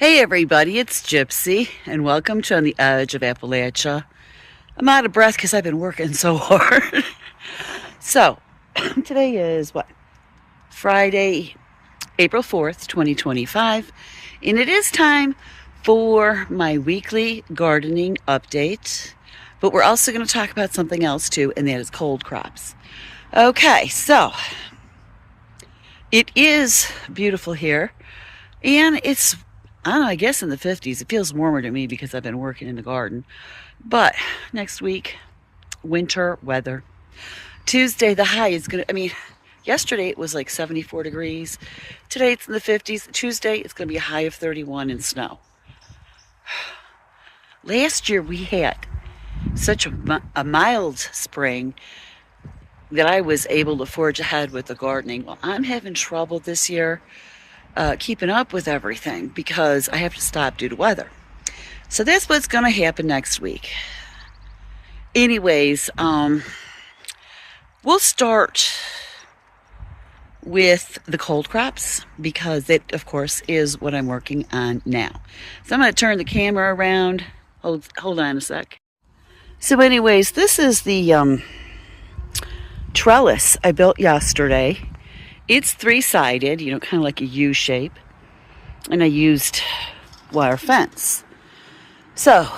Hey everybody, it's Gypsy, and welcome to On the Edge of Appalachia. I'm out of breath because I've been working so hard. So, today is what? Friday, April 4th, 2025, and it is time for my weekly gardening update. But we're also going to talk about something else too, and that is cold crops. Okay, so it is beautiful here, and it's I don't know, I guess in the 50s. It feels warmer to me because I've been working in the garden. But next week, winter weather. Tuesday, the high is going to, yesterday it was like 74 degrees. Today it's in the 50s. Tuesday, it's going to be a high of 31 and snow. Last year we had such a mild spring that I was able to forge ahead with the gardening. Well, I'm having trouble this year keeping up with everything because I have to stop due to weather. So that's what's going to happen next week. Anyways, we'll start with the cold crops because that, of course, is what I'm working on now. So I'm going to turn the camera around. Hold on a sec. So anyways, this is the trellis I built yesterday. It's three-sided, kind of like a U shape. And I used wire fence. So,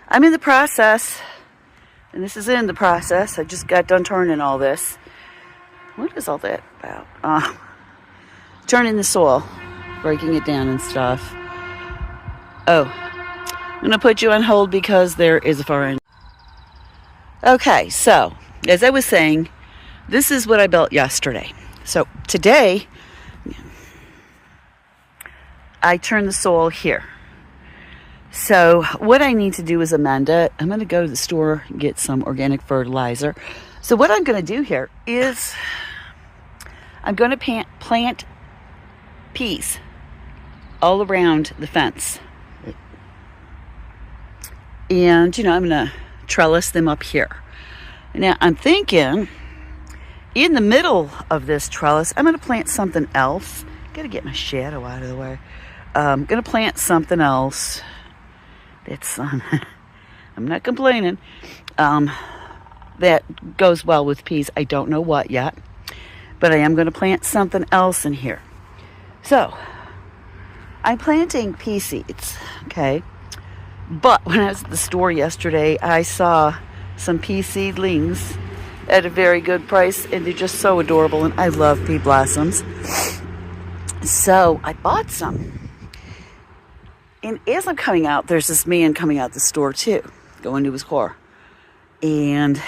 I'm in the process, and this is in the process. I just got done turning all this. What is all that about? Turning the soil, breaking it down and stuff. Oh, I'm going to put you on hold because there is a fire engine. Okay, so, as I was saying, this is what I built yesterday. So today, I turned the soil here. So what I need to do is amend it. I'm going to go to the store and get some organic fertilizer. So what I'm going to do here is I'm going to plant peas all around the fence. And, I'm going to trellis them up here. Now, I'm thinking in the middle of this trellis, I'm going to plant something else. Got to get my shadow out of the way. I'm going to plant something else. That's I'm not complaining. That goes well with peas. I don't know what yet, but I am going to plant something else in here. So I'm planting pea seeds. Okay, but when I was at the store yesterday, I saw some pea seedlings at a very good price, and they're just so adorable, and I love pea blossoms. So I bought some. And as I'm coming out, there's this man coming out the store too, going to his car. And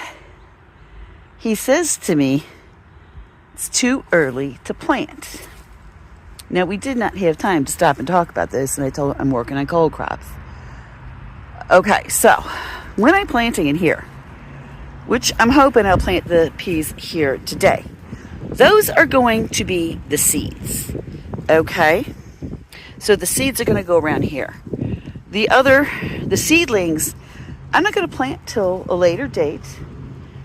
he says to me, it's too early to plant. Now, we did not have time to stop and talk about this, and I told him I'm working on cold crops. Okay, so when I'm planting in here, which I'm hoping I'll plant the peas here today. Those are going to be the seeds, okay? So the seeds are going to go around here. The seedlings, I'm not going to plant till a later date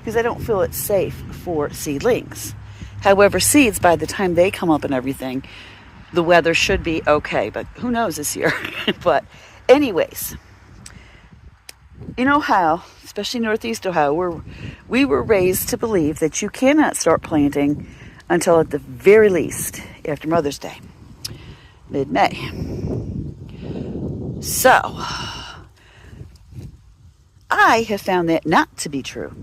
because I don't feel it's safe for seedlings. However, seeds, by the time they come up and everything, the weather should be okay, but who knows this year. But anyways, in Ohio, especially Northeast Ohio, we were raised to believe that you cannot start planting until at the very least after Mother's Day, mid-May. So, I have found that not to be true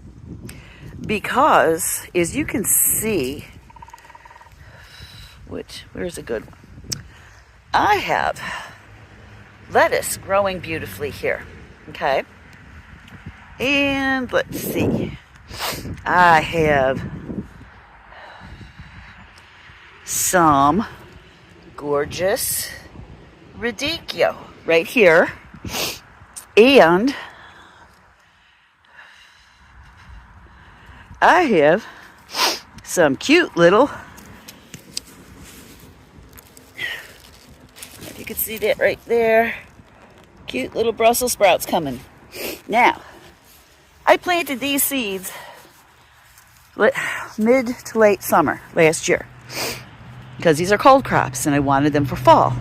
because, as you can see, where's a good one? I have lettuce growing beautifully here, okay? And let's see, I have some gorgeous radicchio right here, and I have some cute little, if you can see that right there, cute little Brussels sprouts coming. Now, I planted these seeds mid to late summer last year because these are cold crops and I wanted them for fall.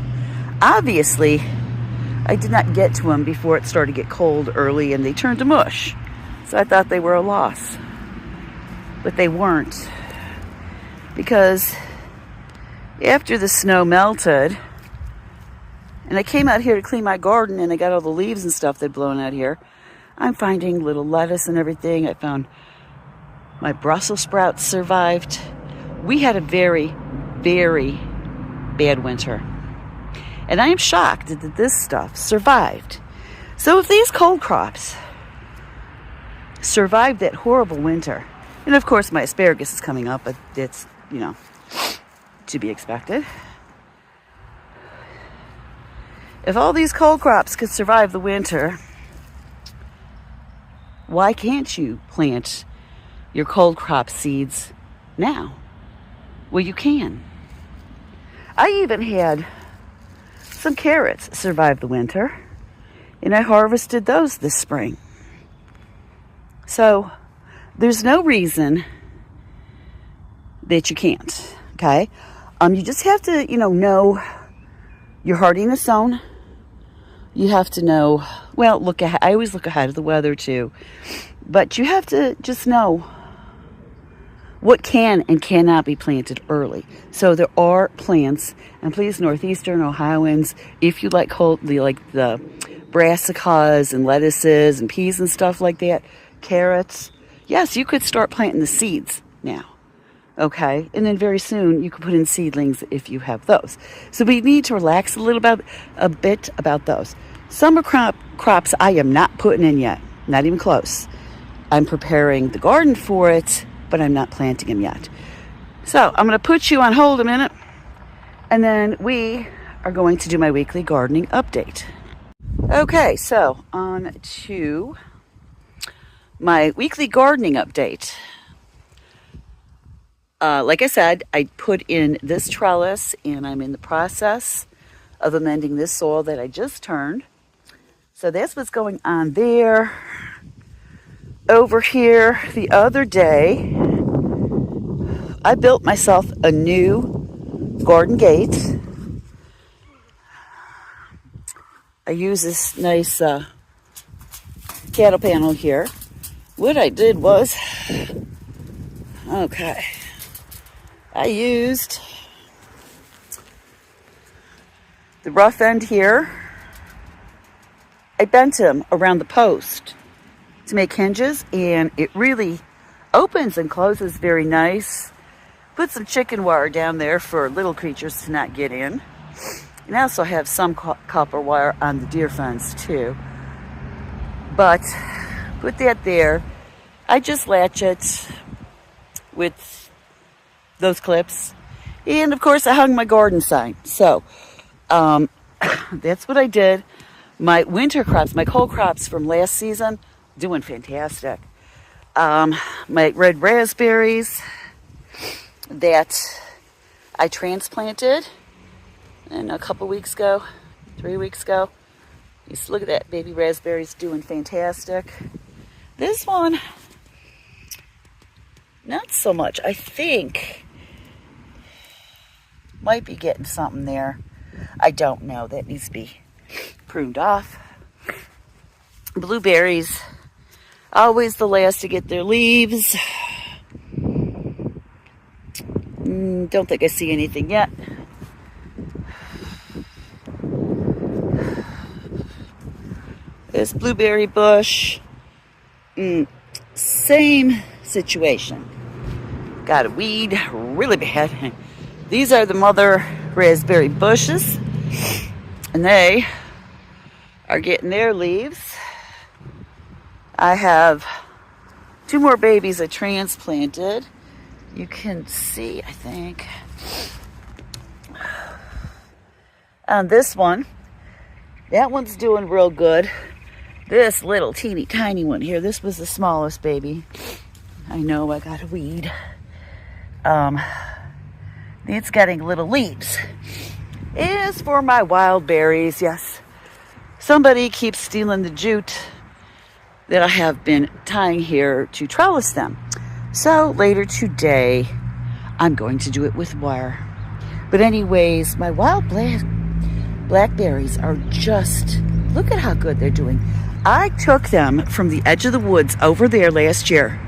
obviously, I did not get to them before it started to get cold early and they turned to mush. So I thought they were a loss. But they weren't. Because after the snow melted, and I came out here to clean my garden and I got all the leaves and stuff that had blown out here, I'm finding little lettuce and everything. I found my Brussels sprouts survived. We had a very, very bad winter. And I am shocked that this stuff survived. So if these cold crops survived that horrible winter, and of course my asparagus is coming up, but it's, to be expected. If all these cold crops could survive the winter, why can't you plant your cold crop seeds now? Well, you can. I even had some carrots survive the winter, and I harvested those this spring. So there's no reason that you can't, okay? You just have to, know your hardiness zone. You have to know, well, look ahead. I always look ahead of the weather too. But you have to just know what can and cannot be planted early. So there are plants, and please, Northeastern Ohioans, if you like the brassicas and lettuces and peas and stuff like that, carrots, yes, you could start planting the seeds now. Okay, and then very soon you can put in seedlings if you have those. So we need to relax a bit about those. Summer crops I am not putting in yet, not even close. I'm preparing the garden for it, but I'm not planting them yet. So I'm going to put you on hold a minute, and then we are going to do my weekly gardening update. Okay, so on to my weekly gardening update. Like I said, I put in this trellis, and I'm in the process of amending this soil that I just turned. So that's what's going on there. Over here, the other day, I built myself a new garden gate. I use this nice cattle panel here. What I did was, I used the rough end here. I bent him around the post to make hinges, and it really opens and closes very nice. Put some chicken wire down there for little creatures to not get in. And I also have some copper wire on the deer fence too. But put that there. I just latch it with those clips, and of course I hung my garden sign. So that's what I did. My winter crops, my cold crops from last season, doing fantastic. My red raspberries that I transplanted a couple weeks ago, 3 weeks ago. Just look at that, baby raspberries doing fantastic. This one, not so much. I think might be getting something there. I don't know. That needs to be pruned off. Blueberries, always the last to get their leaves. Don't think I see anything yet. This blueberry bush, same situation. Got a weed really bad. These are the mother raspberry bushes, and they are getting their leaves. I have 2 more babies I transplanted. You can see, I think, on this one, that one's doing real good. This little teeny tiny one here, this was the smallest baby. I know I got a weed. It's getting little leaves. As for my wild berries, yes, somebody keeps stealing the jute that I have been tying here to trellis them. So later today, I'm going to do it with wire. But anyways, my wild blackberries are just, look at how good they're doing. I took them from the edge of the woods over there last year.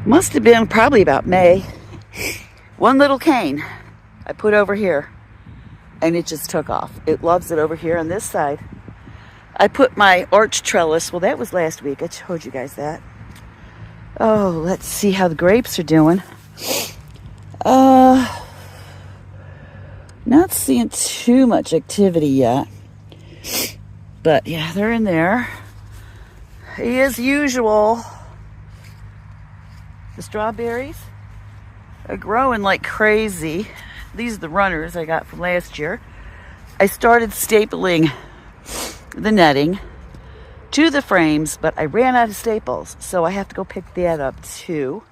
Must have been probably about May. One little cane I put over here, and it just took off. It loves it over here on this side. I put my arch trellis, well, that was last week. I showed you guys that. Oh, let's see how the grapes are doing. Not seeing too much activity yet. But yeah, they're in there. As usual, the strawberries are growing like crazy. These are the runners I got from last year. I started stapling the netting to the frames, but I ran out of staples, so I have to go pick that up too.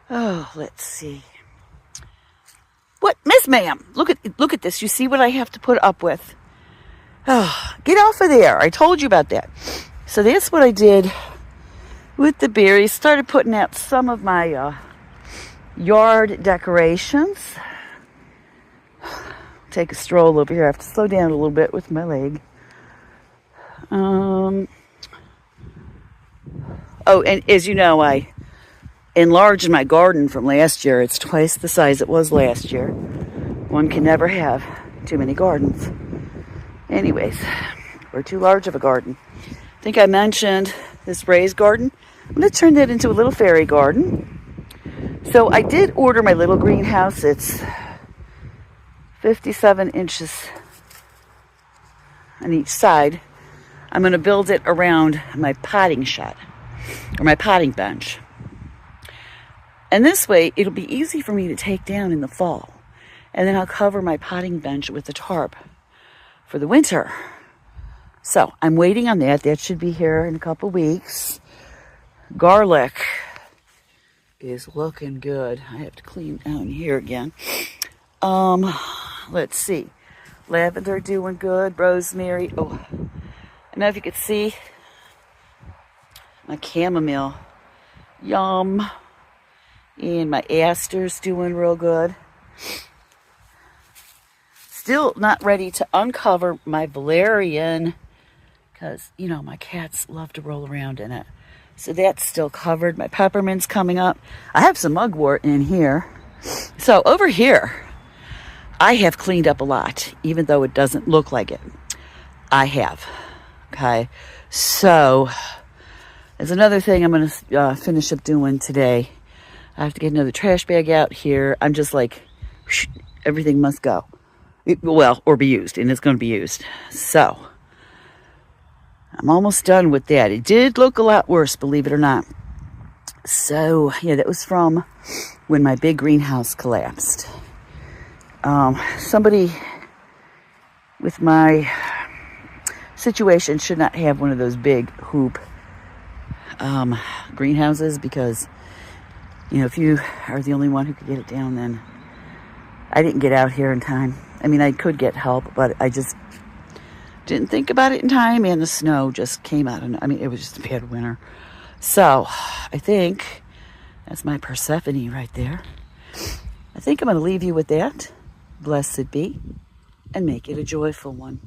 Oh, let's see. What, Miss Ma'am? Look at this. You see what I have to put up with? Oh, get off of there. I told you about that. So that's what I did with the berries. Started putting out some of my yard decorations. Take a stroll over here. I have to slow down a little bit with my leg. Oh, and as you know, I enlarged my garden from last year. It's twice the size it was last year. One can never have too many gardens. Anyways, we're too large of a garden. I think I mentioned this raised garden. I'm going to turn that into a little fairy garden. So I did order my little greenhouse. It's 57 inches on each side. I'm going to build it around my potting shed or my potting bench. And this way, it'll be easy for me to take down in the fall. And then I'll cover my potting bench with a tarp for the winter. So I'm waiting on that. That should be here in a couple weeks. Garlic is looking good. I have to clean down here again. Let's see. Lavender doing good. Rosemary. Oh, I don't know if you could see my chamomile. Yum. And my aster's doing real good. Still not ready to uncover my valerian because, you know, my cats love to roll around in it. So that's still covered. My peppermint's coming up. I have some mugwort in here. So over here, I have cleaned up a lot, even though it doesn't look like it. I have. Okay. So there's another thing I'm going to finish up doing today. I have to get another trash bag out here. I'm just like, everything must go. Or be used, and it's going to be used. So I'm almost done with that. It did look a lot worse, believe it or not. So yeah, that was from when my big greenhouse collapsed. Somebody with my situation should not have one of those big hoop greenhouses because, you know, if you are the only one who could get it down, then I didn't get out here in time. I mean, I could get help, but I just didn't think about it in time, and the snow just came out. I mean, it was just a bad winter. So I think that's my Persephone right there. I think I'm going to leave you with that. Blessed be, and make it a joyful one.